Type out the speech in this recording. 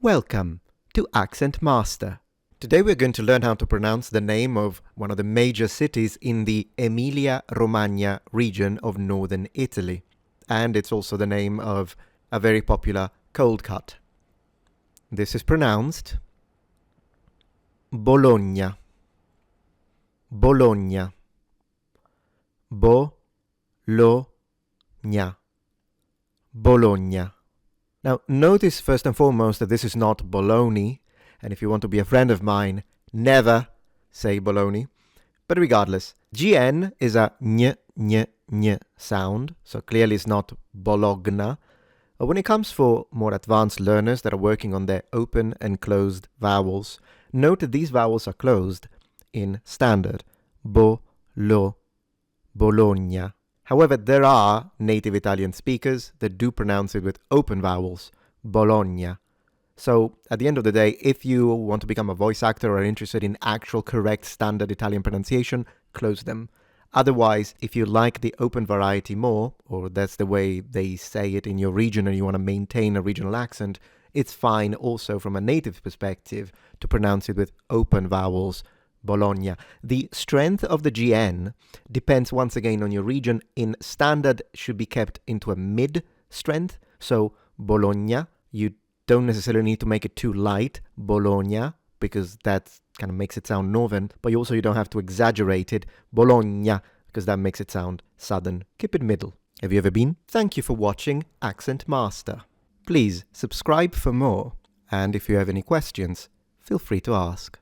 Welcome to Accent Master. Today we're going to learn how to pronounce the name of one of the major cities in the Emilia-Romagna region of northern Italy. And it's also the name of a very popular cold cut. This is pronounced Bologna. Bologna. Bologna. Bologna. Now, notice first and foremost that this is not bologna, and if you want to be a friend of mine, never say bologna. But regardless, GN is a ny sound, so clearly it's not bologna. But when it comes for more advanced learners that are working on their open and closed vowels, note that these vowels are closed in standard. Bologna. However, there are native Italian speakers that do pronounce it with open vowels, Bologna. So, at the end of the day, if you want to become a voice actor or are interested in actual correct standard Italian pronunciation, close them. Otherwise, if you like the open variety more, or that's the way they say it in your region and you want to maintain a regional accent, it's fine also from a native perspective to pronounce it with open vowels, Bologna. The strength of the GN depends once again on your region. In standard should be kept into a mid strength. So Bologna, you don't necessarily need to make it too light, Bologna, because that kind of makes it sound northern, but you don't have to exaggerate it, Bologna, because that makes it sound southern. Keep it middle. Have you ever been? Thank you for watching Accent Master. Please subscribe for more, and if you have any questions, feel free to ask.